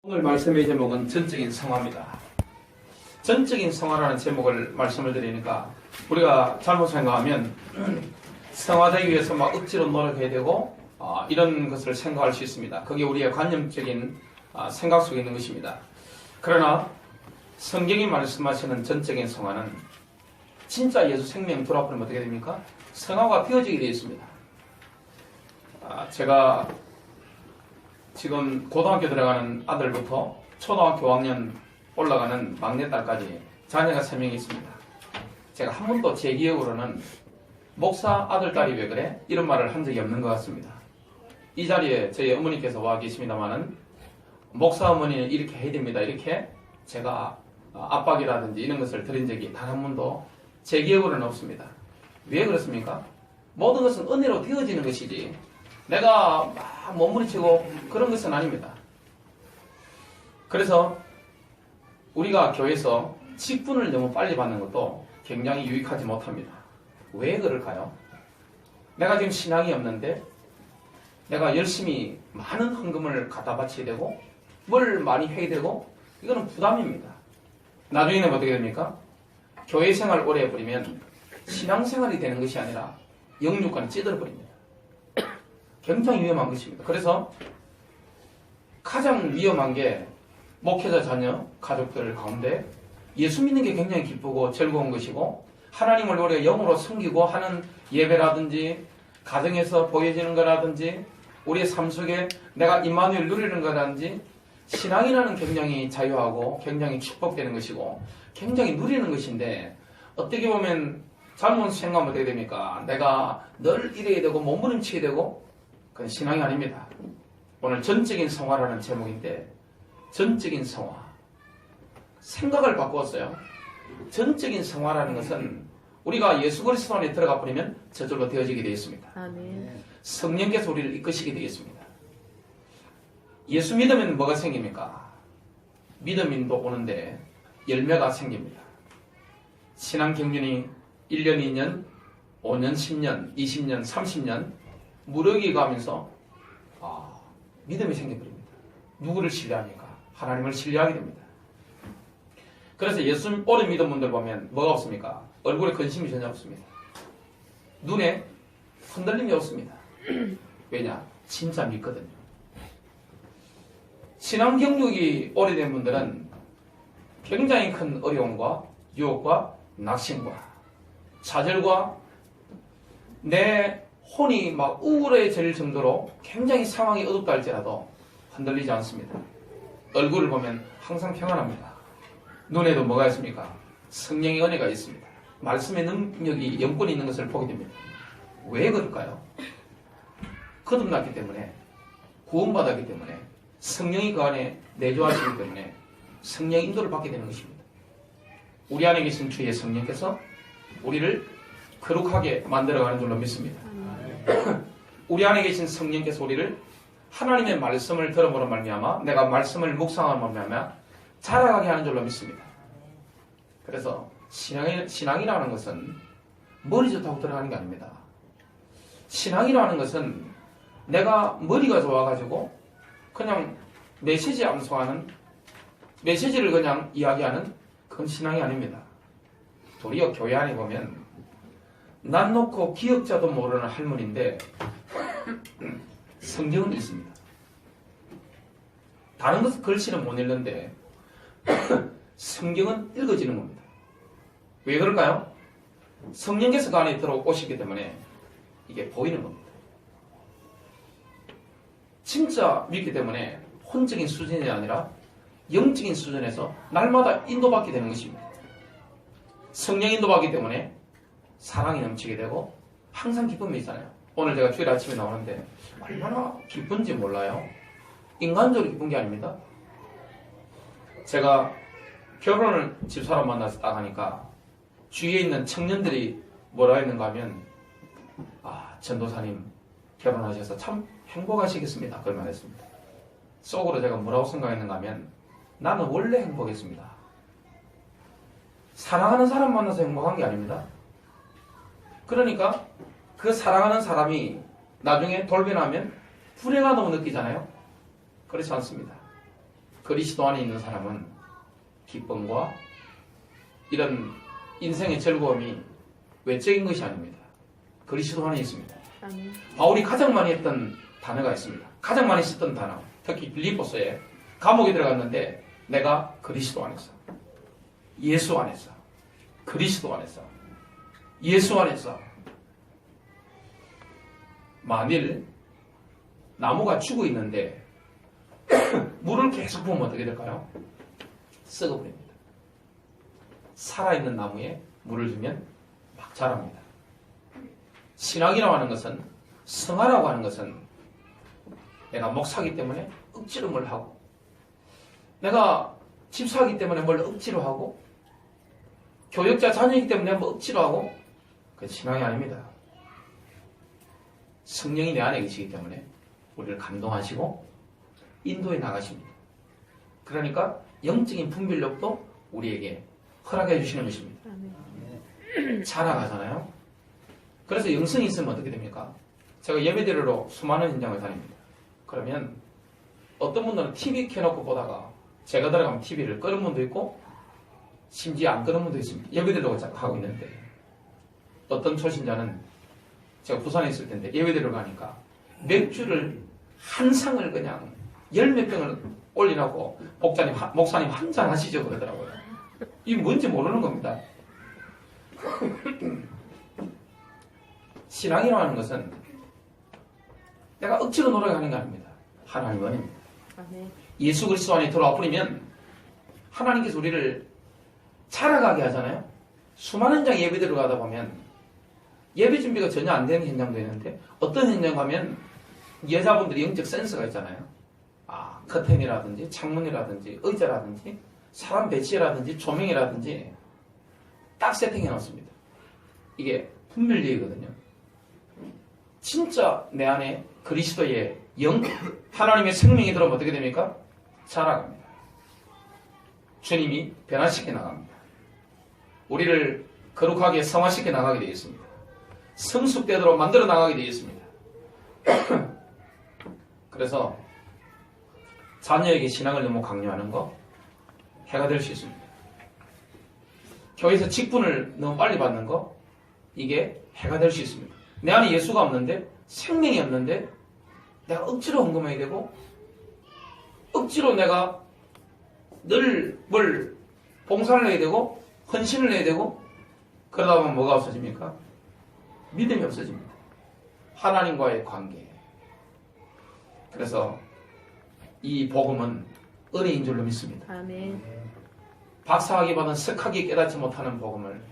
오늘 말씀의 제목은 전적인 성화입니다. 전적인 성화라는 제목을 말씀을 드리니까 우리가 잘못 생각하면 성화되기 위해서 막 억지로 노력해야 되고 이런 것을 생각할 수 있습니다. 그게 우리의 관념적인 생각 속에 있는 것입니다. 그러나 성경이 말씀하시는 전적인 성화는 진짜 예수 생명 돌아버리면 어떻게 됩니까? 성화가 되어지게 되어 있습니다. 제가 지금 고등학교 들어가는 아들부터 초등학교 5학년 올라가는 막내딸까지 자녀가 3명이 있습니다. 제가 한 번도 제 기억으로는 목사 아들, 딸이 왜 그래? 이런 말을 한 적이 없는 것 같습니다. 이 자리에 저희 어머니께서 와 계십니다만은 목사 어머니는 이렇게 해야 됩니다. 이렇게 제가 압박이라든지 이런 것을 드린 적이 단 한 번도 제 기억으로는 없습니다. 왜 그렇습니까? 모든 것은 은혜로 되어지는 것이지 내가 막 몸부림치고 그런 것은 아닙니다. 그래서 우리가 교회에서 직분을 너무 빨리 받는 것도 굉장히 유익하지 못합니다. 왜 그럴까요? 내가 지금 신앙이 없는데 내가 열심히 많은 헌금을 갖다 바쳐야 되고 뭘 많이 해야 되고 이거는 부담입니다. 나중에는 어떻게 됩니까? 교회 생활 오래 해버리면 신앙생활이 되는 것이 아니라 영육간이 찌들어버립니다. 굉장히 위험한 것입니다. 그래서 가장 위험한 게 목회자 자녀, 가족들 가운데 예수 믿는 게 굉장히 기쁘고 즐거운 것이고 하나님을 우리가 영으로 섬기고 하는 예배라든지 가정에서 보여지는 거라든지 우리의 삶 속에 내가 임마누엘 누리는 거라든지 신앙이라는 굉장히 자유하고 굉장히 축복되는 것이고 굉장히 누리는 것인데 어떻게 보면 잘못 생각하면 어떻게 됩니까? 내가 늘 이래야 되고 몸부림치게 되고 그건 신앙이 아닙니다. 오늘 전적인 성화라는 제목인데 전적인 성화 생각을 바꾸었어요. 전적인 성화라는 것은 우리가 예수 그리스도 안에 들어가 버리면 저절로 되어지게 되어 있습니다. 아멘. 성령께서 우리를 이끄시게 되겠습니다. 예수 믿으면 뭐가 생깁니까? 믿음인도 오는데 열매가 생깁니다. 신앙 경륜이 1년, 2년, 5년, 10년, 20년, 30년 무력이 가면서 믿음이 생겨버립니다. 누구를 신뢰합니까? 하나님을 신뢰하게 됩니다. 그래서 예수 오래 믿은 분들 보면 뭐가 없습니까? 얼굴에 근심이 전혀 없습니다. 눈에 흔들림이 없습니다. 왜냐? 진짜 믿거든요. 신앙 경력이 오래된 분들은 굉장히 큰 어려움과 유혹과 낙심과 좌절과 내 혼이 막 우울해질 정도로 굉장히 상황이 어둡다 할지라도 흔들리지 않습니다. 얼굴을 보면 항상 평안합니다. 눈에도 뭐가 있습니까? 성령의 은혜가 있습니다. 말씀의 능력이 영권이 있는 것을 보게 됩니다. 왜 그럴까요? 거듭났기 때문에 구원받았기 때문에 성령이 그 안에 내주하시기 때문에 성령의 인도를 받게 되는 것입니다. 우리 안에 계신 주의 성령께서 우리를 거룩하게 만들어가는 줄로 믿습니다. 우리 안에 계신 성령께서 우리를 하나님의 말씀을 들어보는 말미암아 내가 말씀을 묵상하는 말미암아 자라가게 하는 줄로 믿습니다. 그래서 신앙이라는 것은 머리 좋다고 들어가는 게 아닙니다. 신앙이라는 것은 내가 머리가 좋아가지고 그냥 메시지 암송하는 메시지를 그냥 이야기하는 그건 신앙이 아닙니다. 도리어 교회 안에 보면 난 놓고 기억자도 모르는 할머니인데 성경은 있습니다. 다른 것은 글씨는 못 읽는데 성경은 읽어지는 겁니다. 왜 그럴까요? 성령께서 그 안에 들어오시기 때문에 이게 보이는 겁니다. 진짜 믿기 때문에 혼적인 수준이 아니라 영적인 수준에서 날마다 인도받게 되는 것입니다. 성령 인도받기 때문에 사랑이 넘치게 되고 항상 기쁨이 있잖아요. 오늘 제가 주일 아침에 나오는데 얼마나 기쁜지 몰라요. 인간적으로 기쁜 게 아닙니다. 제가 결혼을 집사람 만나서 딱 하니까 주위에 있는 청년들이 뭐라 했는가 하면 전도사님 결혼하셔서 참 행복하시겠습니다. 그걸 말했습니다. 속으로 제가 뭐라고 생각했는가 하면 나는 원래 행복했습니다. 사랑하는 사람 만나서 행복한 게 아닙니다. 그러니까 그 사랑하는 사람이 나중에 돌변하면 불행하다고 느끼잖아요. 그렇지 않습니다. 그리스도 안에 있는 사람은 기쁨과 이런 인생의 즐거움이 외적인 것이 아닙니다. 그리스도 안에 있습니다. 아멘. 바울이 가장 많이 했던 단어가 있습니다. 가장 많이 썼던 단어, 특히 빌립보서에 감옥에 들어갔는데 내가 그리스도 안에서, 예수 안에서, 그리스도 안에서, 예수 안에서. 만일 나무가 죽어 있는데 물을 계속 부으면 어떻게 될까요? 썩어버립니다. 살아있는 나무에 물을 주면 막 자랍니다. 신앙이라고 하는 것은, 성화라고 하는 것은 내가 목사기 때문에 억지로 뭘 하고, 내가 집사하기 때문에 뭘 억지로 하고, 교육자 자녀이기 때문에 뭐 억지로 하고, 그게 신앙이 아닙니다. 성령이 내 안에 계시기 때문에 우리를 감동하시고 인도해 나가십니다. 그러니까 영적인 분별력도 우리에게 허락해 주시는 것입니다. 자라가잖아요. 그래서 영성이 있으면 어떻게 됩니까? 제가 예배드리러 수많은 현장을 다닙니다. 그러면 어떤 분들은 TV 켜놓고 보다가 제가 들어가면 TV를 끄는 분도 있고 심지어 안 끄는 분도 있습니다. 예배드리려고 하고 있는데 어떤 초신자는 제가 부산에 있을 텐데 예배드리러 가니까 맥주를 한 상을 그냥 10몇 병을 올리라고 목사님 한 잔 하시죠 그러더라고요. 이게 뭔지 모르는 겁니다. 신앙이라고 하는 것은 내가 억지로 노력하는 거 아닙니다. 하나님 은혜입니다. 예수 그리스도 안에 돌아와 버리면 하나님께서 우리를 자라가게 하잖아요. 수많은 장 예배 들어가다 보면 예배 준비가 전혀 안 되는 현장도 있는데 어떤 현장 가면 여자분들이 영적 센스가 있잖아요. 커튼이라든지 창문이라든지 의자라든지 사람 배치라든지 조명이라든지 딱 세팅해 놓습니다. 이게 분별력이거든요. 진짜 내 안에 그리스도의 영, 하나님의 생명이 들어오면 어떻게 됩니까? 자라갑니다. 주님이 변화시켜 나갑니다. 우리를 거룩하게 성화시켜 나가게 되겠습니다. 성숙되도록 만들어 나가게 되겠습니다. 그래서 자녀에게 신앙을 너무 강요하는 거 해가 될 수 있습니다. 교회에서 직분을 너무 빨리 받는 거 이게 해가 될 수 있습니다. 내 안에 예수가 없는데 생명이 없는데 내가 억지로 헌금해야 되고 억지로 내가 늘 뭘 봉사를 해야 되고 헌신을 해야 되고 그러다 보면 뭐가 없어집니까? 믿음이 없어집니다. 하나님과의 관계. 그래서 이 복음은 은혜인 줄로 믿습니다. 아멘. 박사학위 받은 석학이 깨닫지 못하는 복음을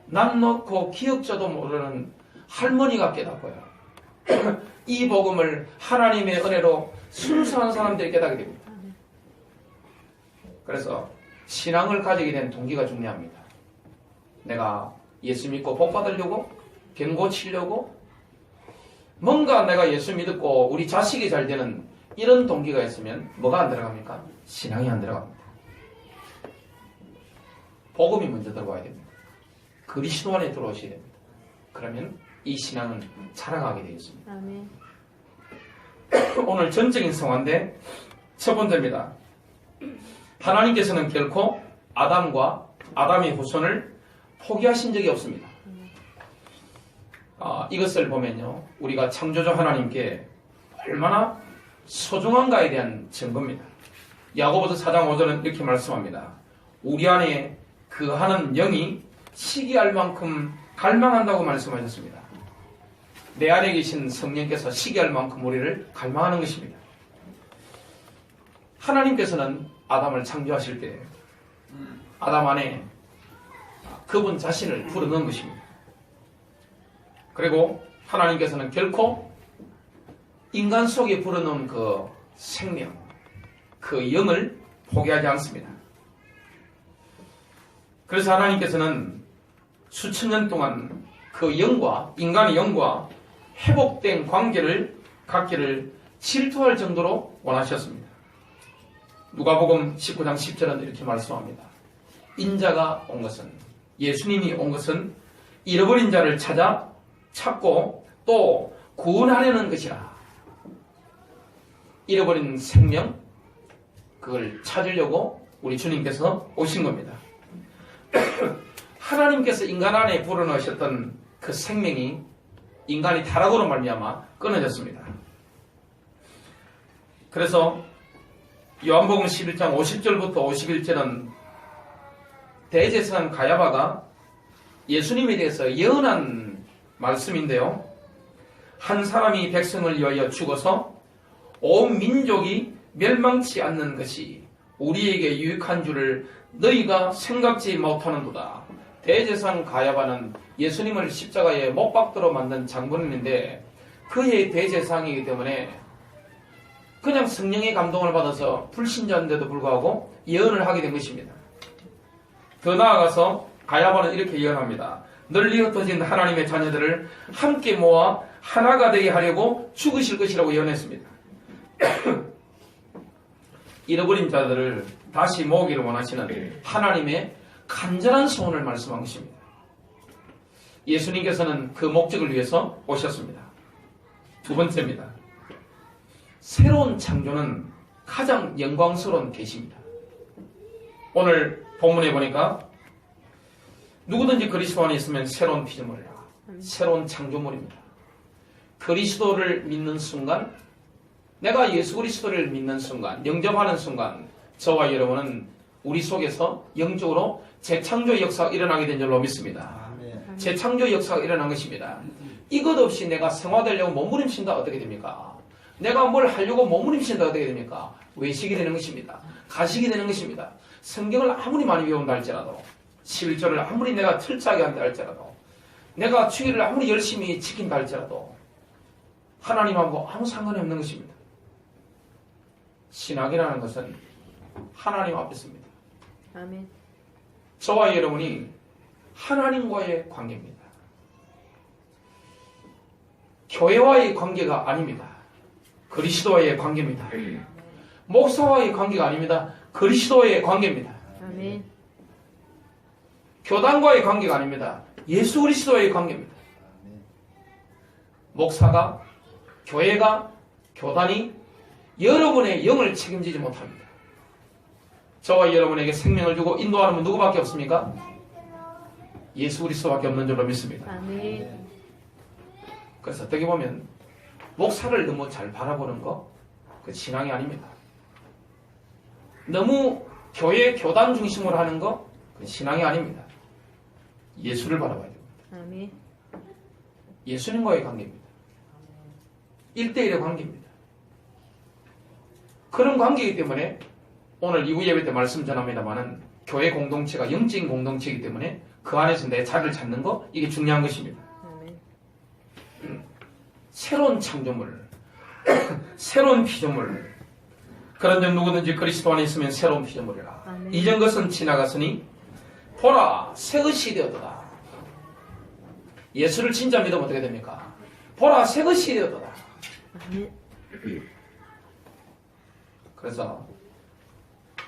남 놓고 기억자도 모르는 할머니가 깨닫고요. 이 복음을 하나님의 은혜로 순수한 사람들이 깨닫게 됩니다. 그래서 신앙을 가지게 된 동기가 중요합니다. 내가 예수 믿고 복 받으려고 병 고치려고 뭔가 내가 예수 믿고 우리 자식이 잘 되는 이런 동기가 있으면 뭐가 안 들어갑니까? 신앙이 안 들어갑니다. 복음이 먼저 들어와야 됩니다. 그리스도 안에 들어오셔야 됩니다. 그러면 이 신앙은 자라가게 되겠습니다. 아멘. 오늘 전적인 성화인데 첫 번째입니다. 하나님께서는 결코 아담과 아담의 후손을 포기하신 적이 없습니다. 이것을 보면요, 우리가 창조주 하나님께 얼마나 소중한가에 대한 증거입니다. 야고보서 4장 5절은 이렇게 말씀합니다. 우리 안에 그 하는 영이 시기할 만큼 갈망한다고 말씀하셨습니다. 내 안에 계신 성령께서 시기할 만큼 우리를 갈망하는 것입니다. 하나님께서는 아담을 창조하실 때 아담 안에 그분 자신을 불어넣은 것입니다. 그리고 하나님께서는 결코 인간 속에 불어넣은 그 생명, 그 영을 포기하지 않습니다. 그래서 하나님께서는 수천 년 동안 그 영과, 인간의 영과 회복된 관계를 갖기를 질투할 정도로 원하셨습니다. 누가복음 19장 10절은 이렇게 말씀합니다. 인자가 온 것은, 예수님이 온 것은 잃어버린 자를 찾고 또 구원하려는 것이라. 잃어버린 생명, 그걸 찾으려고 우리 주님께서 오신 겁니다. 하나님께서 인간 안에 불어넣으셨던 그 생명이 인간이 타락으로 말미암아 끊어졌습니다. 그래서 요한복음 11장 50절부터 51절은 대제사장 가야바가 예수님에 대해서 예언한 말씀인데요. 한 사람이 백성을 위하여 죽어서 온 민족이 멸망치 않는 것이 우리에게 유익한 줄을 너희가 생각지 못하는도다. 대제사장 가야바는 예수님을 십자가에 못 박도록 만든 장본인인데 그의 대제사장이기 때문에 그냥 성령의 감동을 받아서 불신자인데도 불구하고 예언을 하게 된 것입니다. 더 나아가서 가야바는 이렇게 예언합니다. 널리 흩어진 하나님의 자녀들을 함께 모아 하나가 되게 하려고 죽으실 것이라고 예언했습니다. 잃어버린 자들을 다시 모으기를 원하시는 하나님의 간절한 소원을 말씀한 것입니다. 예수님께서는 그 목적을 위해서 오셨습니다. 두 번째입니다. 새로운 창조는 가장 영광스러운 계시입니다. 오늘 본문에 보니까 누구든지 그리스도 안에 있으면 새로운 피조물이라, 새로운 창조물입니다. 그리스도를 믿는 순간, 내가 예수 그리스도를 믿는 순간, 영접하는 순간 저와 여러분은 우리 속에서 영적으로 재창조 역사가 일어나게 된 줄로 믿습니다. 재창조 역사가 일어난 것입니다. 이것 없이 내가 성화되려고 몸부림친다 어떻게 됩니까? 내가 뭘 하려고 몸부림친다 어떻게 됩니까? 외식이 되는 것입니다. 가식이 되는 것입니다. 성경을 아무리 많이 외운다 할지라도, 11절을 아무리 내가 철저하게 한다 할지라도, 내가 주의를 아무리 열심히 지킨다 할지라도 하나님하고 아무 상관이 없는 것입니다. 신학이라는 것은 하나님 앞에 있습니다. 아멘. 저와 여러분이 하나님과의 관계입니다. 교회와의 관계가 아닙니다. 그리스도와의 관계입니다. 목사와의 관계가 아닙니다. 그리스도와의 관계입니다. 아멘. 교단과의 관계가 아닙니다. 예수 그리스도와의 관계입니다. 목사가, 교회가, 교단이 여러분의 영을 책임지지 못합니다. 저와 여러분에게 생명을 주고 인도하는 분 누구밖에 없습니까? 예수 그리스도밖에 없는 줄로 믿습니다. 아멘. 그래서 어떻게 보면 목사를 너무 잘 바라보는 거, 그 신앙이 아닙니다. 너무 교회, 교단 중심으로 하는 거, 그 신앙이 아닙니다. 예수를 바라봐야 됩니다. 아멘. 예수님과의 관계입니다. 1대1의 관계입니다. 그런 관계이기 때문에 오늘 2부 예배 때 말씀 전합니다만은 교회 공동체가 영적인 공동체이기 때문에 그 안에서 내 자리를 찾는 거, 이게 중요한 것입니다. 아멘. 새로운 창조물, 새로운 피조물, 그런 점 누구든지 그리스도 안에 있으면 새로운 피조물이라. 아멘. 이전 것은 지나갔으니 보라 새 것이 되었도다. 예수를 진짜 믿으면 어떻게 됩니까? 보라 새 것이 되었도다. 아멘. 그래서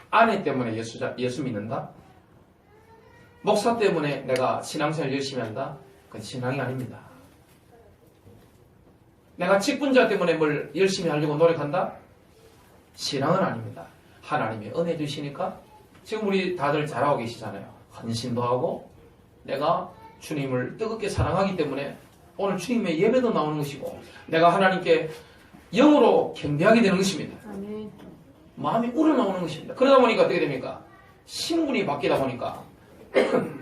아내 때문에 예수 믿는다? 목사 때문에 내가 신앙생활 열심히 한다? 그건 신앙이 아닙니다. 내가 직분자 때문에 뭘 열심히 하려고 노력한다? 신앙은 아닙니다. 하나님이 은혜 주시니까 지금 우리 다들 잘하고 계시잖아요. 헌신도 하고 내가 주님을 뜨겁게 사랑하기 때문에 오늘 주님의 예배도 나오는 것이고 내가 하나님께 영으로 경배하게 되는 것입니다. 아멘. 마음이 우러나오는 것입니다. 그러다 보니까 어떻게 됩니까? 신분이 바뀌다 보니까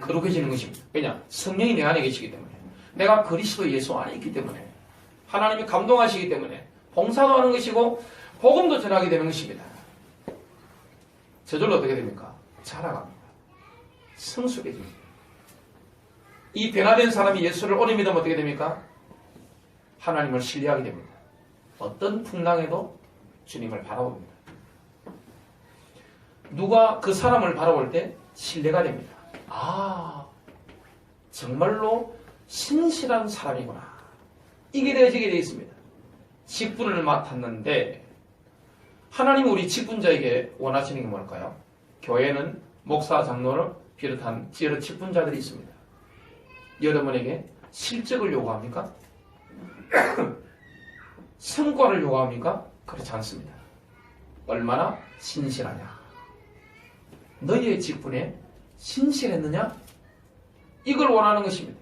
거룩해지는 것입니다. 왜냐? 성령이 내 안에 계시기 때문에, 내가 그리스도 예수 안에 있기 때문에, 하나님이 감동하시기 때문에 봉사도 하는 것이고 복음도 전하게 되는 것입니다. 저절로 어떻게 됩니까? 자라갑니다. 성숙해집니다. 이 변화된 사람이 예수를 오래 믿으면 어떻게 됩니까? 하나님을 신뢰하게 됩니다. 어떤 풍랑에도 주님을 바라봅니다. 누가 그 사람을 바라볼 때 신뢰가 됩니다. 아, 정말로 신실한 사람이구나. 이게 되어지게 되어 있습니다. 직분을 맡았는데 하나님은 우리 직분자에게 원하시는 게 뭘까요? 교회는 목사, 장로를 비롯한 여러 직분자들이 있습니다. 여러분에게 실적을 요구합니까? 성과를 요구합니까? 그렇지 않습니다. 얼마나 신실하냐? 너희의 직분에 신실했느냐? 이걸 원하는 것입니다.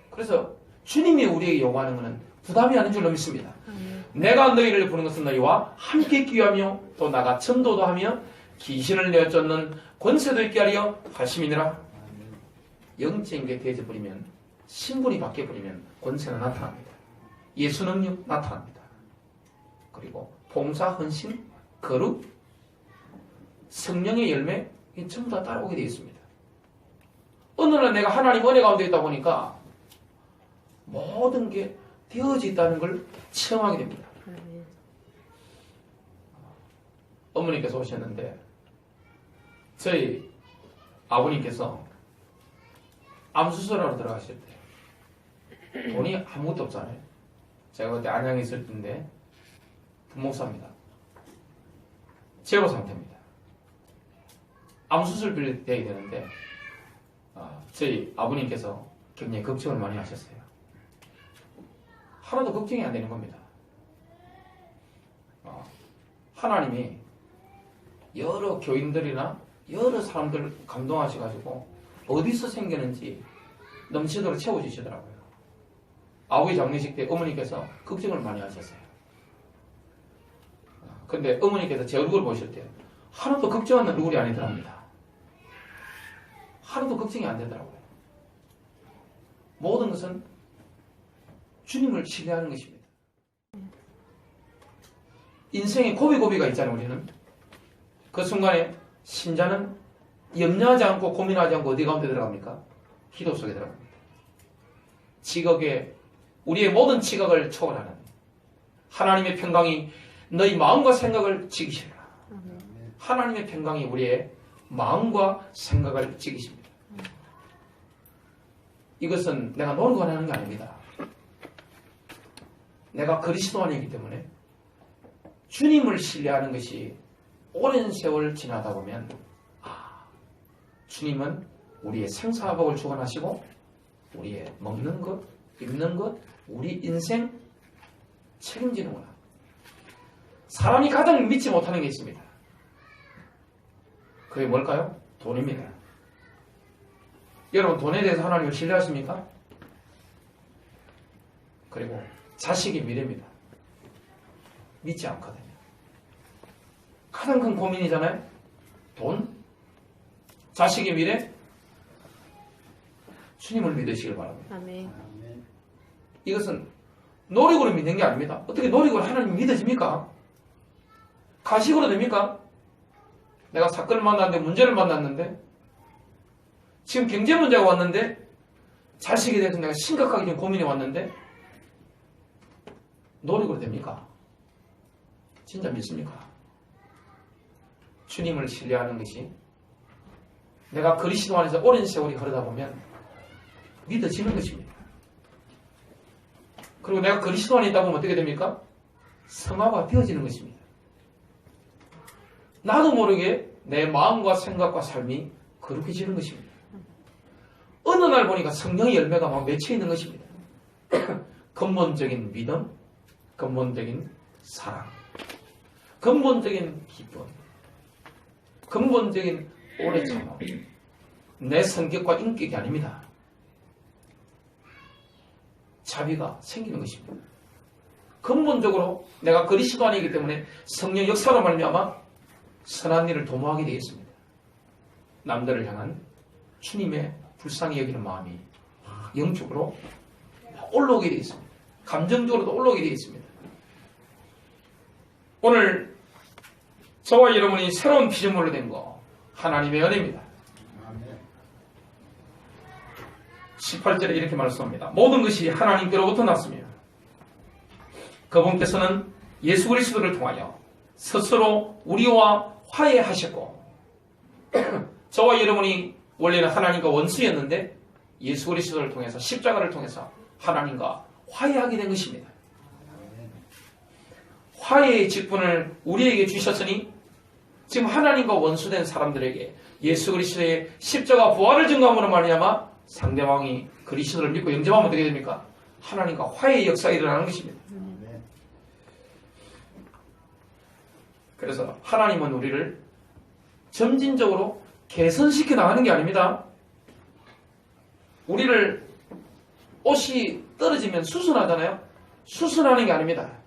그래서 주님이 우리에게 요구하는 것은 부담이 아닌 줄로 믿습니다. 아멘. 내가 너희를 부른 것은 너희와 함께 있기 위하며 또 나가 전도도 하며 귀신을 내어 쫓는 권세도 있게 하려 하심이니라. 영적인 게 되어버리면 신분이 바뀌어버리면 권세는 나타납니다. 예수 능력 나타납니다. 그리고 봉사, 헌신, 거룩, 성령의 열매 이 전부 다 따라오게 되어 있습니다. 어느 날 내가 하나님 은혜 가운데 있다 보니까 모든 게 되어져 있다는 걸 체험하게 됩니다. 아멘. 어머니께서 오셨는데 저희 아버님께서 암수술하러 들어가실 때 돈이 아무것도 없잖아요. 제가 그때 안양에 있을 때인데 분목사입니다. 제로 상태입니다. 암수술 빌려야 되는데 저희 아버님께서 굉장히 걱정을 많이 하셨어요. 하나도 걱정이 안 되는 겁니다. 하나님이 여러 교인들이나 여러 사람들 감동하셔가지고 어디서 생겼는지 넘치도록 채워주시더라고요. 아버지 장례식 때 어머니께서 걱정을 많이 하셨어요. 근데 어머니께서 제 얼굴 보실 때 하나도 걱정하는 얼굴이 아니더랍니다. 하나도 걱정이 안 되더라고요. 모든 것은 주님을 신뢰하는 것입니다. 인생에 고비고비가 있잖아요. 우리는 그 순간에 신자는 염려하지 않고 고민하지 않고 어디 가운데 들어갑니까? 기도 속에 들어갑니다. 지각에 우리의 모든 지각을 초월하는 하나님의 평강이 너희 마음과 생각을 지키시라. 하나님의 평강이 우리의 마음과 생각을 지키십니다. 이것은 내가 노력을 하는 게 아닙니다. 내가 그리스도 안이기 때문에 주님을 신뢰하는 것이 오랜 세월 지나다 보면 주님은 우리의 생사복을 주관하시고 우리의 먹는 것, 입는 것, 우리 인생 책임지는구나. 사람이 가장 믿지 못하는 게 있습니다. 그게 뭘까요? 돈입니다. 여러분 돈에 대해서 하나님을 신뢰하십니까? 그리고 자식의 미래입니다. 믿지 않거든요. 가장 큰 고민이잖아요. 돈, 자식의 미래, 주님을 믿으시길 바랍니다. 아멘. 이것은 노력으로 믿는 게 아닙니다. 어떻게 노력으로 하나님 믿어집니까? 가식으로 됩니까? 내가 사건을 만났는데 문제를 만났는데 지금 경제 문제가 왔는데 자식에 대해서 내가 심각하게 지금 고민이 왔는데 노력으로 됩니까? 진짜 믿습니까? 주님을 신뢰하는 것이 내가 그리스도 안에서 오랜 세월이 흐르다 보면 믿어지는 것입니다. 그리고 내가 그리스도 안에 있다 보면 어떻게 됩니까? 성화가 되어지는 것입니다. 나도 모르게 내 마음과 생각과 삶이 거룩해지는 것입니다. 어느 날 보니까 성령의 열매가 막 맺혀 있는 것입니다. 근본적인 믿음, 근본적인 사랑, 근본적인 기쁨, 근본적인 오래 참음, 내 성격과 인격이 아닙니다. 자비가 생기는 것입니다. 근본적으로 내가 그리스도 안이기 때문에 성령 역사로 말미암아 선한 일을 도모하게 되겠습니다. 남들을 향한 주님의 불쌍히 여기는 마음이 영적으로 올라오게 되어 있습니다. 감정적으로도 올라오게 되어 있습니다. 오늘 저와 여러분이 새로운 피조물로 된 거 하나님의 은혜입니다. 18절에 이렇게 말씀합니다. 모든 것이 하나님께로부터 났으며 그분께서는 예수 그리스도를 통하여 스스로 우리와 화해하셨고 저와 여러분이 원래는 하나님과 원수였는데 예수 그리스도를 통해서 십자가를 통해서 하나님과 화해하게 된 것입니다. 화해의 직분을 우리에게 주셨으니 지금 하나님과 원수된 사람들에게 예수 그리스도의 십자가 부활을 증거함으로 말미암아 상대방이 그리스도를 믿고 영접하면 어떻게 됩니까? 하나님과 화해의 역사가 일어나는 것입니다. 그래서 하나님은 우리를 점진적으로 개선시켜 나가는 게 아닙니다. 우리를 옷이 떨어지면 수선하잖아요. 수선하는 게 아닙니다.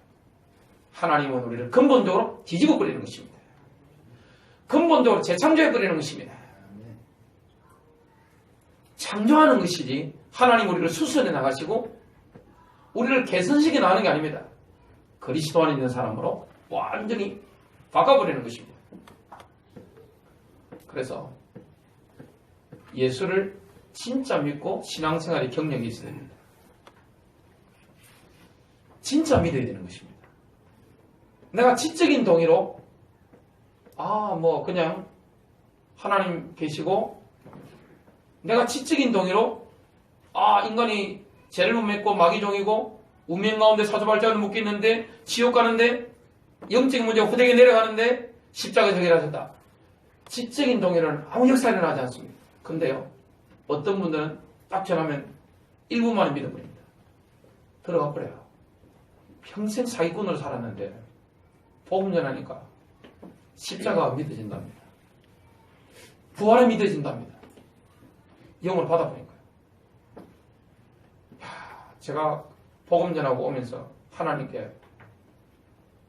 하나님은 우리를 근본적으로 뒤집어 버리는 것입니다. 근본적으로 재창조해 버리는 것입니다. 창조하는 것이지 하나님 우리를 수선해 나가시고 우리를 개선시켜 나가는 게 아닙니다. 그리스도 안에 있는 사람으로 완전히 바꿔버리는 것입니다. 그래서 예수를 진짜 믿고 신앙생활의 경력이 있어야 됩니다. 진짜 믿어야 되는 것입니다. 내가 지적인 동의로 그냥 하나님 계시고 내가 지적인 동의로 인간이 죄를 못 맺고 마귀종이고 운명 가운데 사주발자를 묶이는데 지옥 가는데 영적인 문제가 후대에 내려가는데 십자가에서 해결하셨다. 지적인 동의로는 아무 역사가 일어나지 않습니다. 근데요, 어떤 분들은 딱 전하면 1분 만에 믿어버립니다. 들어가 버려요. 평생 사기꾼으로 살았는데 복음 전하니까 십자가가 믿어진답니다. 부활이 믿어진답니다. 영을 받아보니까요. 제가 복음 전하고 오면서 하나님께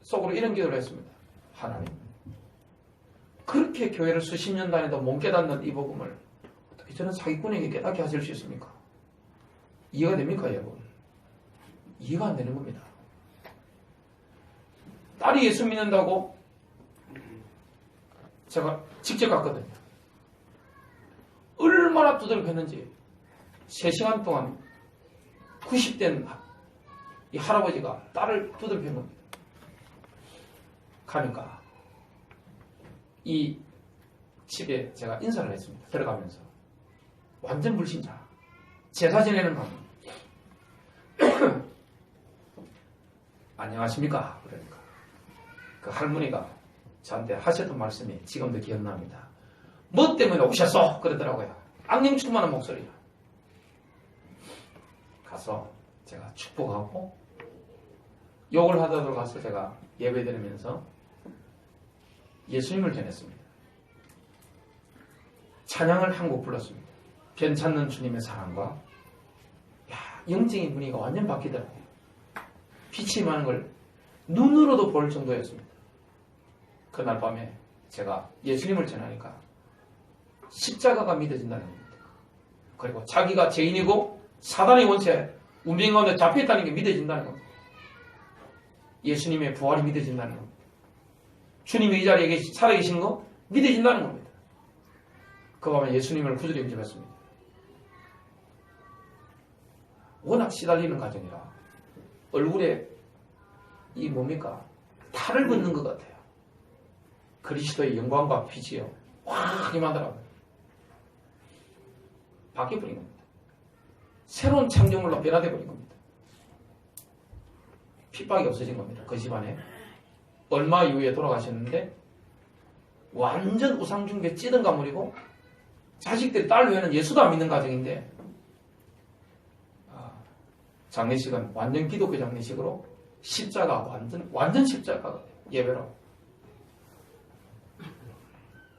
속으로 이런 기도를 했습니다. 하나님, 그렇게 교회를 수십 년 다니도 못 깨닫는 이 복음을 어떻게 저는 사기꾼에게 깨닫게 하실 수 있습니까? 이해가 됩니까, 여러분? 이해가 안 되는 겁니다. 딸이 예수 믿는다고 제가 직접 갔거든요. 얼마나 두들겼는지 3시간 동안 90된 이 할아버지가 딸을 두들긴 겁니다. 가니까 이 집에 제가 인사를 했습니다. 들어가면서 완전 불신자, 제사 지내는 분. 안녕하십니까? 그러니까 그 할머니가 저한테 하셨던 말씀이 지금도 기억납니다. 뭐 때문에 오셨어? 그러더라고요. 악령충만한 목소리로. 가서 제가 축복하고 욕을 하다도 가서 제가 예배드리면서 예수님을 전했습니다. 찬양을 한 곡 불렀습니다. 변찮는 주님의 사랑과 영적인 분위기가 완전 바뀌더라고요. 빛이 많은 걸 눈으로도 볼 정도였습니다. 그날 밤에 제가 예수님을 전하니까 십자가가 믿어진다는 겁니다. 그리고 자기가 죄인이고 사단의 원체 운명 가운데 잡혀있다는 게 믿어진다는 겁니다. 예수님의 부활이 믿어진다는 겁니다. 주님이 이 자리에 살아계신 거 믿어진다는 겁니다. 그 밤에 예수님을 구주로 영접했습니다. 워낙 시달리는 가정이라 얼굴에 이 뭡니까? 탈을 긋는 것 같아요. 그리스도의 영광과 빛이요 확 임하더라고요. 바뀌어버린 겁니다. 새로운 창조물로 변화되어버린 겁니다. 핍박이 없어진 겁니다. 그 집안에. 얼마 이후에 돌아가셨는데 완전 우상중배 찌든 가물이고 자식들이 딸 외에는 예수도 안 믿는 가정인데 장례식은 완전 기독교 장례식으로 십자가 완전 십자가 예배로.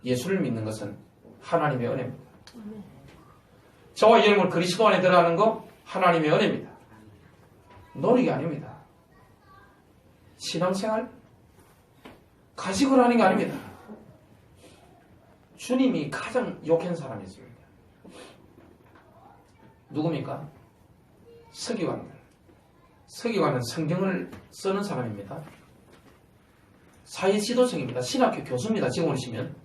예수를 믿는 것은 하나님의 은혜입니다. 저와 여러분을 그리스도 안에 들어가는 거 하나님의 은혜입니다. 노력이 아닙니다. 신앙생활 가식으로 하는 게 아닙니다. 주님이 가장 욕한 사람이 있습니다. 누굽니까? 서기관들. 서기관은 성경을 쓰는 사람입니다. 사회 지도층입니다. 신학교 교수입니다. 지금 오시면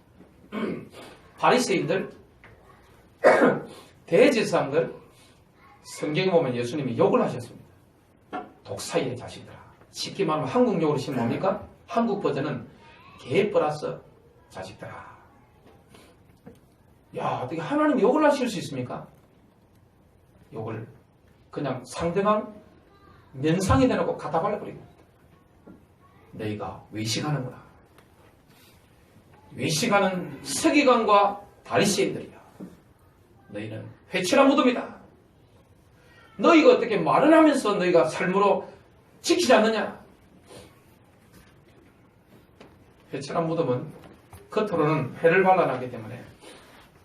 바리새인들, 대제사장들, 성경에 보면 예수님이 욕을 하셨습니다. 독사의 자식들아. 쉽게 말하면 한국 욕으로 치면 뭡니까? 한국 버전은 개 플러스 자식들아. 야, 어떻게 하나님 욕을 하실 수 있습니까? 욕을 그냥 상대방 면상에 대놓고 갖다 발라버리고 너희가 외식하는구나. 외식하는 서기관과 바리새인들이야. 너희는 회칠한 무덤이다. 너희가 어떻게 말을 하면서 너희가 삶으로 지키지 않느냐. 회칠한 무덤은 겉으로는 회를 발라놨기 때문에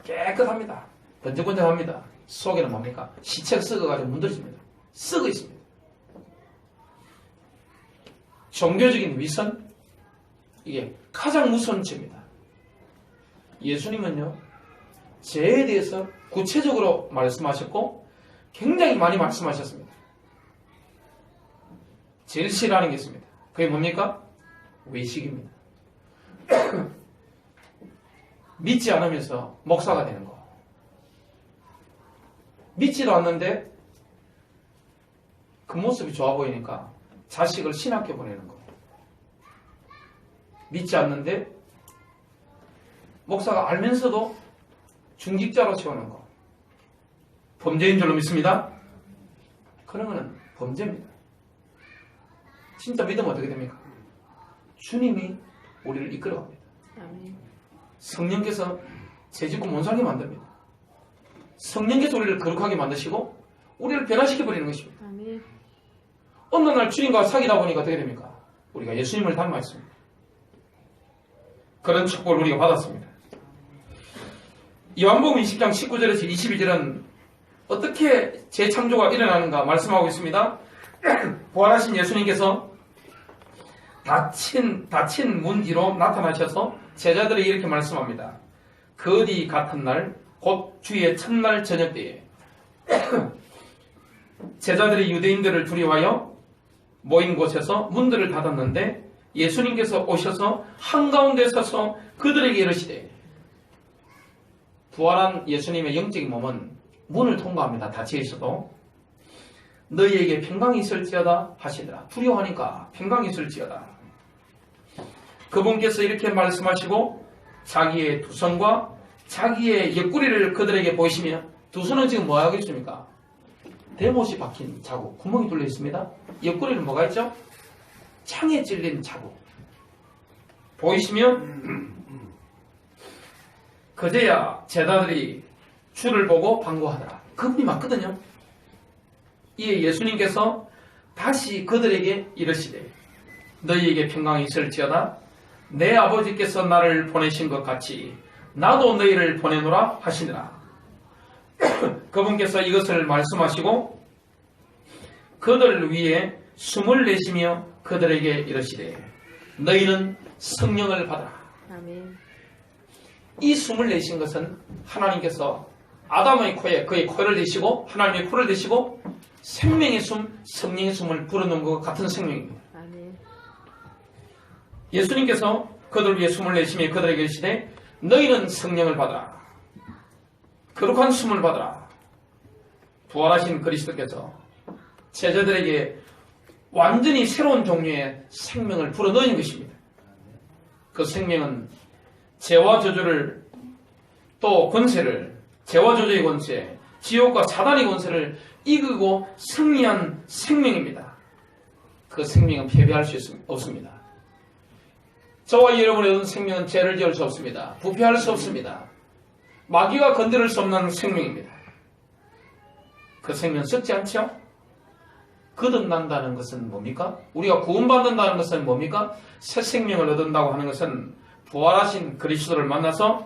깨끗합니다. 번쩍번쩍합니다. 속에는 뭡니까? 시체가 썩어가지고 문드러집니다. 썩어 있습니다. 종교적인 위선, 이게 가장 무서운 죄입니다. 예수님은요, 죄에 대해서 구체적으로 말씀하셨고 굉장히 많이 말씀하셨습니다. 제일 싫어하는 게 있습니다. 그게 뭡니까? 외식입니다. 믿지 않으면서 목사가 되는 거. 믿지도 않는데 그 모습이 좋아 보이니까 자식을 신학교 보내는 거. 믿지 않는데 목사가 알면서도 중직자로 채우는 거. 범죄인 줄로 믿습니다. 그런 거는 범죄입니다. 진짜 믿으면 어떻게 됩니까? 주님이 우리를 이끌어갑니다. 아멘. 성령께서 죄짓고 못 살게 만듭니다. 성령께서 우리를 거룩하게 만드시고 우리를 변화시켜버리는 것입니다. 아멘. 어느 날 주님과 사귀다 보니까 어떻게 됩니까? 우리가 예수님을 닮아 있습니다. 그런 축복을 우리가 받았습니다. 요한복음 20장 19절에서 22절은 어떻게 재창조가 일어나는가 말씀하고 있습니다. 부활하신 예수님께서 닫힌 문 뒤로 나타나셔서 제자들이 이렇게 말씀합니다. 그 뒤 같은 날, 곧 주의 첫날 저녁 때에 제자들이 유대인들을 두려워하여 모인 곳에서 문들을 닫았는데 예수님께서 오셔서 한가운데 서서 그들에게 이르시되, 부활한 예수님의 영적인 몸은 문을 통과합니다. 닫혀 있어도. 너희에게 평강이 있을지어다 하시더라. 두려워하니까 평강이 있을지어다. 그분께서 이렇게 말씀하시고 자기의 두 손과 자기의 옆구리를 그들에게 보이시며, 두 손은 지금 뭐 하고 있습니까? 대못이 박힌 자국, 구멍이 뚫려 있습니다. 옆구리는 뭐가 있죠? 창에 찔린 자국 보이시며, 그제야 제자들이 주를 보고 반가워하더라. 그분이 맞거든요. 이에 예수님께서 다시 그들에게 이르시되, 너희에게 평강이 있을지어다. 내 아버지께서 나를 보내신 것 같이 나도 너희를 보내노라 하시니라. 그분께서 이것을 말씀하시고 그들 위에 숨을 내쉬며 그들에게 이르시되, 너희는 성령을 받아라. 아멘. 이 숨을 내신 것은 하나님께서 아담의 코에 그의 코를 대시고 하나님의 코를 대시고 생명의 숨, 성령의 숨을 불어넣은 것 같은 생명입니다. 아멘. 예수님께서 그들 위해 숨을 내쉬며 그들에게 이르시되, 너희는 성령을 받아라. 거룩한 숨을 받아라. 부활하신 그리스도께서 제자들에게 완전히 새로운 종류의 생명을 불어넣은 것입니다. 그 생명은 죄와 저주를, 또 권세를, 죄와 저주의 권세, 지옥과 사단의 권세를 이기고 승리한 생명입니다. 그 생명은 패배할 수 없습니다. 저와 여러분의 얻은 생명은 죄를 지을 수 없습니다. 부패할 수 없습니다. 마귀가 건드릴 수 없는 생명입니다. 그 생명 썩지 않죠? 거듭난다는 것은 뭡니까? 우리가 구원받는다는 것은 뭡니까? 새 생명을 얻는다고 하는 것은 부활하신 그리스도를 만나서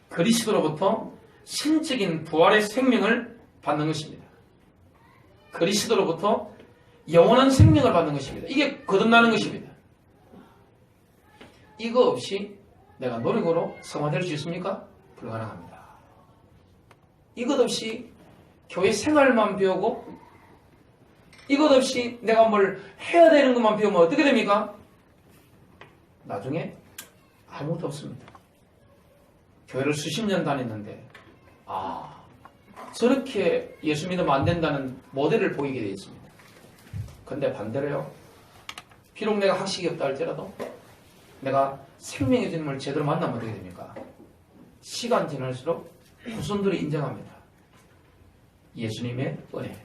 그리스도로부터 신적인 부활의 생명을 받는 것입니다. 그리스도로부터 영원한 생명을 받는 것입니다. 이게 거듭나는 것입니다. 이거 없이 내가 노력으로 성화될 수 있습니까? 불가능합니다. 이것 없이 교회 생활만 배우고, 이것 없이 내가 뭘 해야 되는 것만 배우면 어떻게 됩니까? 나중에 아무것도 없습니다. 교회를 수십 년 다녔는데 저렇게 예수 믿으면 안 된다는 모델을 보이게 되어 있습니다. 근데 반대로요, 비록 내가 학식이 없다 할지라도 내가 생명의 주님을 제대로 만나면 어떻게 됩니까? 시간 지날수록 후손들이 인정합니다. 예수님의 은혜,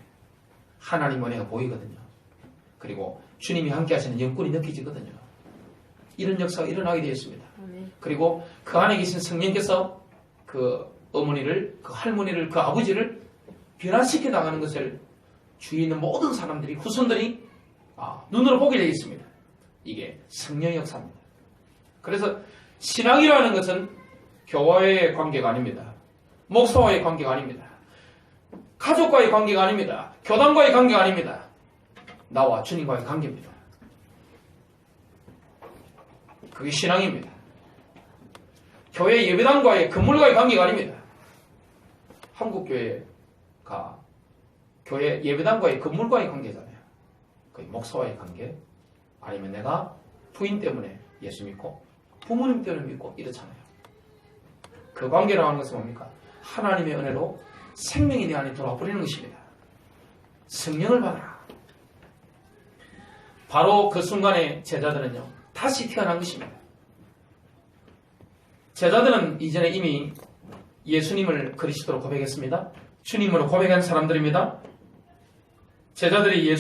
하나님 은혜가 보이거든요. 그리고 주님이 함께 하시는 영권이 느껴지거든요. 이런 역사가 일어나게 되었습니다. 아멘. 그리고 그 안에 계신 성령께서 그 어머니를, 그 할머니를, 그 아버지를 변화시켜 나가는 것을 주위에 있는 모든 사람들이, 후손들이 눈으로 보게 되어 있습니다. 이게 성령의 역사입니다. 그래서 신앙이라는 것은 교와의 관계가 아닙니다. 목사와의 관계가 아닙니다. 가족과의 관계가 아닙니다. 교단과의 관계가 아닙니다. 나와 주님과의 관계입니다. 그게 신앙입니다. 교회 예배당과의 건물과의 관계가 아닙니다. 한국교회가 교회 예배당과의 건물과의 관계잖아요. 그 목사와의 관계, 아니면 내가 부인 때문에 예수 믿고 부모님 때문에 믿고 이렇잖아요. 그 관계라고 하는 것은 뭡니까? 하나님의 은혜로 생명이 내 안에 돌아와 버리는 것입니다. 성령을 받아라. 바로 그 순간에 제자들은요, 다시 태어난 것입니다. 제자들은 이전에 이미 예수님을 그리스도로 고백했습니다. 주님으로 고백한 사람들입니다. 제자들이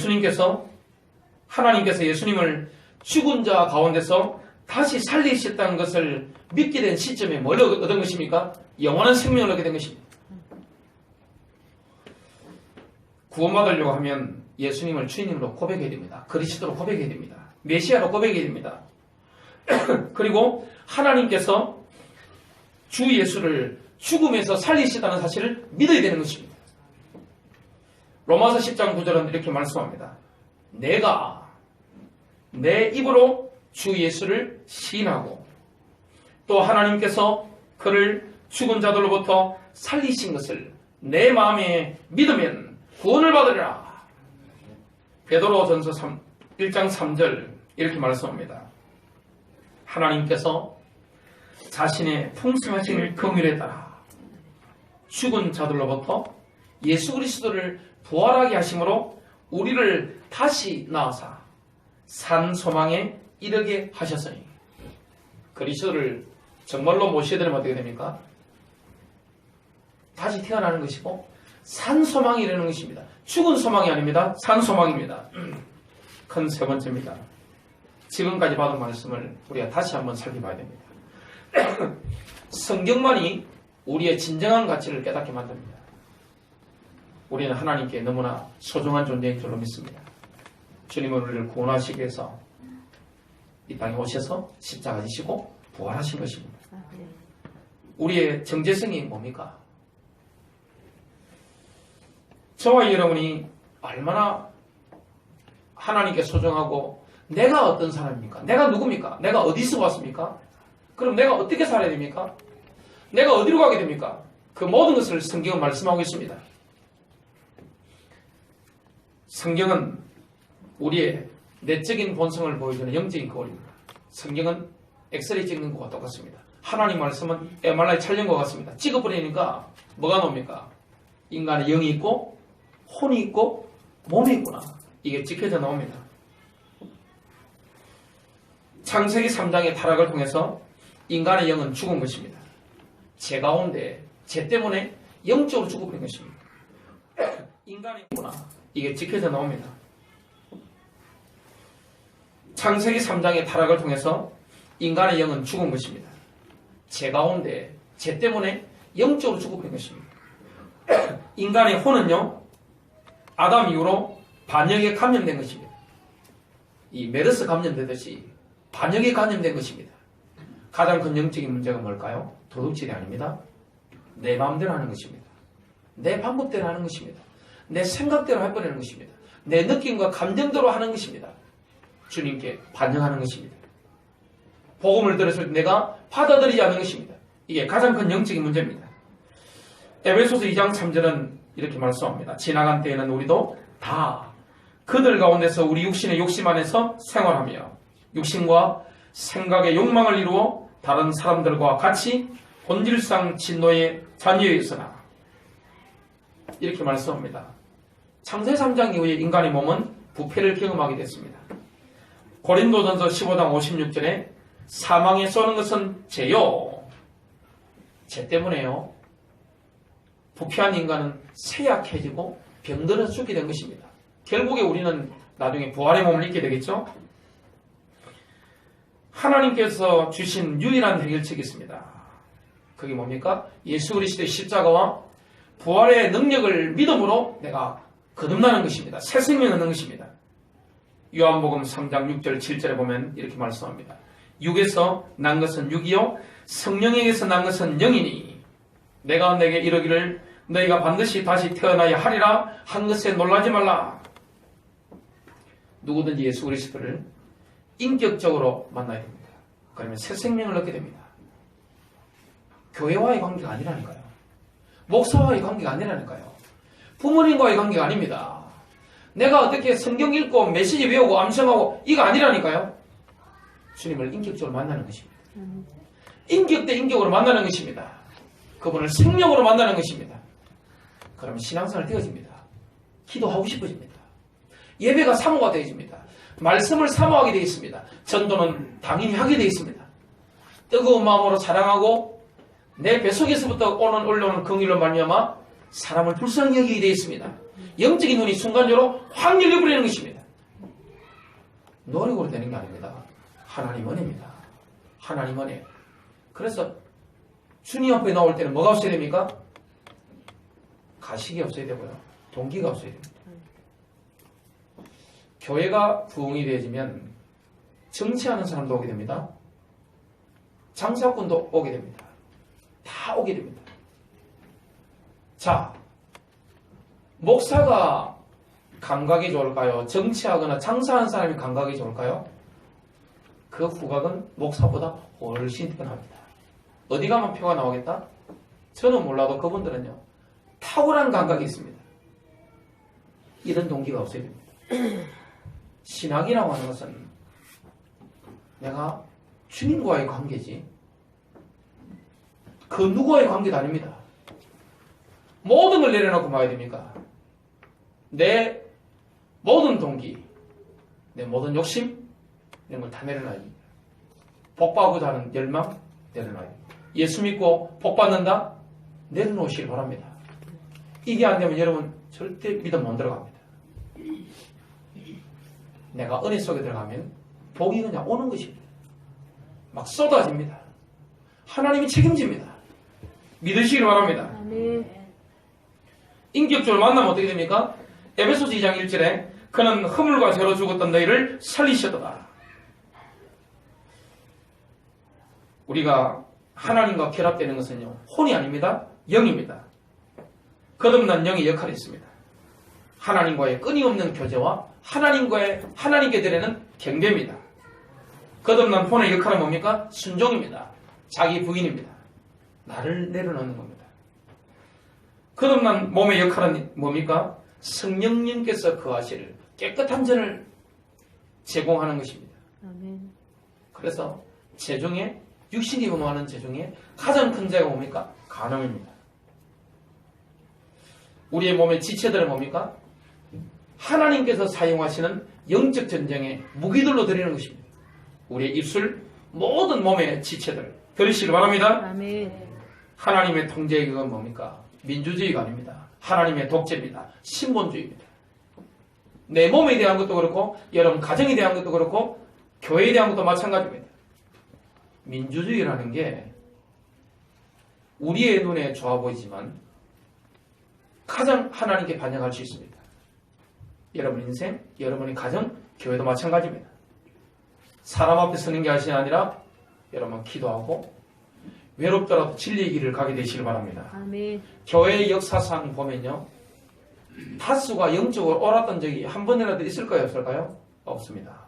하나님께서 예수님을 죽은 자 가운데서 다시 살리셨다는 것을 믿게 된 시점에 뭘 얻은 것입니까? 영원한 생명을 얻게 된 것입니다. 구원받으려고 하면 예수님을 주님으로 고백해야 됩니다. 그리스도로 고백해야 됩니다. 메시아로 고백해야 됩니다. 그리고 하나님께서 주 예수를 죽음에서 살리시다는 사실을 믿어야 되는 것입니다. 로마서 10장 9절은 이렇게 말씀합니다. 내가 내 입으로 주 예수를 시인하고 또 하나님께서 그를 죽은 자들로부터 살리신 것을 내 마음에 믿으면 구원을 받으리라. 베드로전서 1장 3절 이렇게 말씀합니다. 하나님께서 자신의 풍성하신 긍휼에 따라 죽은 자들로부터 예수 그리스도를 부활하게 하심으로 우리를 다시 낳아사 산 소망에 이르게 하셨으니, 그리스도를 정말로 모셔야 되면 어떻게 됩니까? 다시 태어나는 것이고 산 소망이 이르는 것입니다. 죽은 소망이 아닙니다. 산 소망입니다. 큰 세 번째입니다. 지금까지 받은 말씀을 우리가 다시 한번 살펴봐야 됩니다. 성경만이 우리의 진정한 가치를 깨닫게 만듭니다. 우리는 하나님께 너무나 소중한 존재인 줄로 믿습니다. 주님은 우리를 구원하시기 위해서 이 땅에 오셔서 십자가 지시고 부활하신 것입니다. 우리의 정체성이 뭡니까? 저와 여러분이 얼마나 하나님께 소중하고, 내가 어떤 사람입니까? 내가 누굽니까? 내가 어디서 왔습니까? 그럼 내가 어떻게 살아야 됩니까? 내가 어디로 가게 됩니까? 그 모든 것을 성경은 말씀하고 있습니다. 성경은 우리의 내적인 본성을 보여주는 영적인 거울입니다. 성경은 엑스레이 찍는 것과 똑같습니다. 하나님 말씀은 MRI 촬영과 같습니다. 찍어버리니까 뭐가 나옵니까? 인간의 영이 있고 혼이 있고 몸이 있구나. 이게 찍혀져 나옵니다. 창세기 3장의 타락을 통해서 인간의 영은 죽은 것입니다. 죄 가운데, 죄 때문에 영적으로 죽어버린 것입니다. 인간이 있구나. 이게 찍혀져 나옵니다. 창세기 3장의 타락을 통해서 인간의 영은 죽은 것입니다. 죄 가운데, 죄 때문에 영적으로 죽어버린 것입니다. 인간의 혼은요, 아담 이후로 반역에 감염된 것입니다. 이 메르스 감염되듯이 반역에 감염된 것입니다. 가장 큰 영적인 문제가 뭘까요? 도둑질이 아닙니다. 내 마음대로 하는 것입니다. 내 방법대로 하는 것입니다. 내 생각대로 해버리는 것입니다. 내 느낌과 감정대로 하는 것입니다. 주님께 반영하는 것입니다. 복음을 들었을 때 내가 받아들이지 않는 것입니다. 이게 가장 큰 영적인 문제입니다. 에베소서 2장 3절은 이렇게 말씀합니다. 지나간 때에는 우리도 다 그들 가운데서 우리 육신의 욕심 안에서 생활하며 육신과 생각의 욕망을 이루어 다른 사람들과 같이 본질상 진노의 자녀였으나, 이렇게 말씀합니다. 창세 3장 이후에 인간의 몸은 부패를 경험하게 됐습니다. 고린도전서 15장 56절에 사망에 쏘는 것은 죄요. 죄 때문에요. 부패한 인간은 쇠약해지고 병들어 죽게 된 것입니다. 결국에 우리는 나중에 부활의 몸을 입게 되겠죠. 하나님께서 주신 유일한 해결책이 있습니다. 그게 뭡니까? 예수 그리스도의 십자가와 부활의 능력을 믿음으로 내가 거듭나는 것입니다. 새 생명을 얻는 것입니다. 요한복음 3장 6절 7절에 보면 이렇게 말씀합니다. 육에서 난 것은 육이요 성령에게서 난 것은 영이니 내가 내게 이르기를 너희가 반드시 다시 태어나야 하리라 한 것에 놀라지 말라. 누구든지 예수 그리스도를 인격적으로 만나야 됩니다. 그러면 새 생명을 얻게 됩니다. 교회와의 관계가 아니라니까요. 목사와의 관계가 아니라니까요. 부모님과의 관계가 아닙니다. 내가 어떻게 성경 읽고 메시지 배우고 암송하고 이거 아니라니까요. 주님을 인격적으로 만나는 것입니다. 인격 대 인격으로 만나는 것입니다. 그분을 생명으로 만나는 것입니다. 그러면 신앙생활 되어집니다. 기도하고 싶어집니다. 예배가 사모가 되어집니다. 말씀을 사모하게 되어 있습니다. 전도는 당연히 하게 되어 있습니다. 뜨거운 마음으로 사랑하고 내 뱃속에서부터 올라오는 긍휼로 말미암아 사람을 불쌍히 여기게 되어 있습니다. 영적인 눈이 순간적으로 확 열려버리는 것입니다. 노력으로 되는 게 아닙니다. 하나님 은혜입니다. 하나님 은혜. 그래서 주님 앞에 나올 때는 뭐가 없어야 됩니까? 가식이 없어야 되고요. 동기가 없어야 됩니다. 교회가 부흥이 되어지면 정치하는 사람도 오게 됩니다. 장사꾼도 오게 됩니다. 다 오게 됩니다. 자, 목사가 감각이 좋을까요? 정치하거나 장사하는 사람이 감각이 좋을까요? 그 후각은 목사보다 훨씬 뛰어납니다. 어디 가면 표가 나오겠다? 저는 몰라도 그분들은요, 탁월한 감각이 있습니다. 이런 동기가 없어야 됩니다. 신앙이라고 하는 것은 내가 주님과의 관계지 그 누구와의 관계도 아닙니다. 모든 걸 내려놓고 봐야 됩니까? 내 모든 동기, 내 모든 욕심 이런 걸 다 내려놔야 됩니다. 복받고자 하는 열망 내려놔야 됩니다. 예수 믿고 복받는다? 내려놓으시기 바랍니다. 이게 안 되면 여러분 절대 믿음 못 들어갑니다. 내가 은혜 속에 들어가면 복이 그냥 오는 것입니다. 막 쏟아집니다. 하나님이 책임집니다. 믿으시기 바랍니다. 아멘. 인격적으로 만나면 어떻게 됩니까? 에베소서 2장 1절에 그는 허물과 죄로 죽었던 너희를 살리셨도다. 우리가 하나님과 결합되는 것은요, 혼이 아닙니다. 영입니다. 거듭난 영의 역할이 있습니다. 하나님과의 끊임없는 교제와 하나님께 드리는 경배입니다. 거듭난 혼의 역할은 뭡니까? 순종입니다. 자기 부인입니다. 나를 내려놓는 겁니다. 거듭난 몸의 역할은 뭡니까? 성령님께서 거하실 깨끗한 전을 제공하는 것입니다. 아멘. 그래서 죄중에 육신이 음하는 죄중에 가장 큰 죄가 뭡니까? 간음입니다. 우리의 몸의 지체들은 뭡니까? 하나님께서 사용하시는 영적 전쟁의 무기들로 드리는 것입니다. 우리의 입술, 모든 몸의 지체들 들으시기 바랍니다. 아멘. 하나님의 통제의 그건 뭡니까? 민주주의가 아닙니다. 하나님의 독재입니다. 신본주의입니다. 내 몸에 대한 것도 그렇고 여러분 가정에 대한 것도 그렇고 교회에 대한 것도 마찬가지입니다. 민주주의라는 게 우리의 눈에 좋아 보이지만 가장 하나님께 반영할 수 있습니다. 여러분 인생, 여러분의 가정, 교회도 마찬가지입니다. 사람 앞에 서는 게 아니라 여러분 기도하고 외롭더라도 진리의 길을 가게 되시길 바랍니다. 아멘. 교회의 역사상 보면요, 다수가 영적으로 옳았던 적이 한 번이라도 있을까요? 없을까요? 없습니다.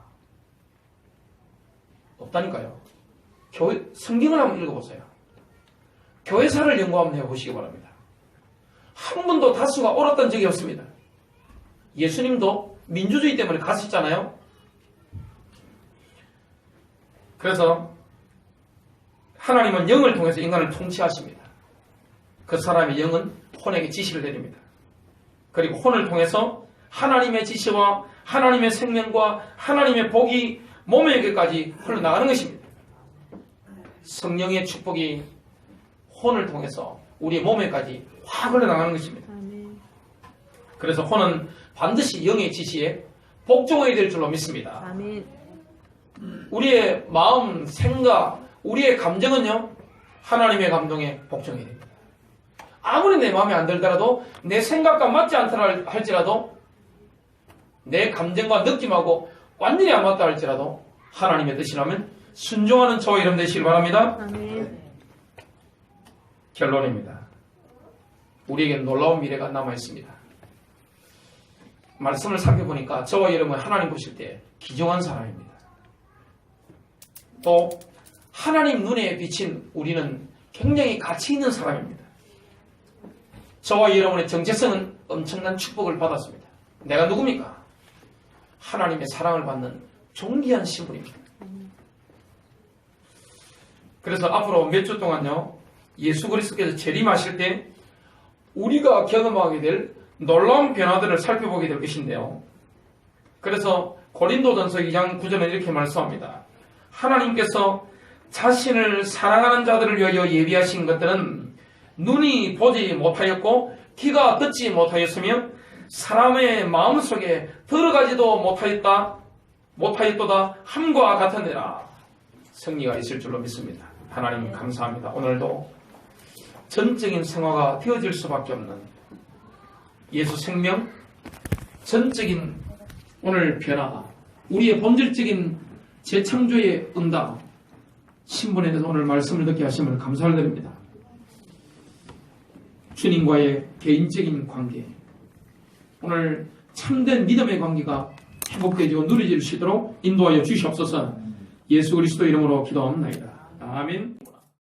없다니까요. 교회 성경을 한번 읽어보세요. 교회사를 연구 한번 해보시기 바랍니다. 한 번도 다수가 옳았던 적이 없습니다. 예수님도 민주주의 때문에 가셨잖아요. 그래서 하나님은 영을 통해서 인간을 통치하십니다. 그 사람의 영은 혼에게 지시를 내립니다. 그리고 혼을 통해서 하나님의 지시와 하나님의 생명과 하나님의 복이 몸에게까지 흘러나가는 것입니다. 성령의 축복이 혼을 통해서 우리의 몸에까지 확 흘러나가는 것입니다. 아멘. 그래서 혼은 반드시 영의 지시에 복종해야 될 줄로 믿습니다. 아멘. 우리의 마음, 생각, 우리의 감정은요, 하나님의 감동에 복종해야 됩니다. 아무리 내 마음에 안 들더라도, 내 생각과 맞지 않다 할지라도, 내 감정과 느낌하고 완전히 안 맞다 할지라도, 하나님의 뜻이라면 순종하는 저와 여러분 되시길 바랍니다. 아멘. 결론입니다. 우리에게 놀라운 미래가 남아 있습니다. 말씀을 살펴보니까 저와 여러분 하나님 보실 때 귀중한 사람입니다. 또 하나님 눈에 비친 우리는 굉장히 가치 있는 사람입니다. 저와 여러분의 정체성은 엄청난 축복을 받았습니다. 내가 누굽니까? 하나님의 사랑을 받는 존귀한 신분입니다. 그래서 앞으로 몇 주 동안요, 예수 그리스도께서 재림하실 때 우리가 경험하게 될 놀라운 변화들을 살펴보게 될 것인데요. 그래서 고린도전서 2장 9절은 이렇게 말씀합니다. 하나님께서 자신을 사랑하는 자들을 위하여 예비하신 것들은 눈이 보지 못하였고 귀가 듣지 못하였으며 사람의 마음속에 들어가지도 못하였도다 함과 같으니라. 승리가 있을 줄로 믿습니다. 하나님 감사합니다. 오늘도 전적인 생화가 되어질 수밖에 없는 예수 생명, 전적인 오늘 변화, 우리의 본질적인 재창조의 응답, 신분에 대해서 오늘 말씀을 듣게 하심을 감사를 드립니다. 주님과의 개인적인 관계, 오늘 참된 믿음의 관계가 회복되지고 누려질 수 있도록 인도하여 주시옵소서. 예수 그리스도 이름으로 기도합니다. 아멘.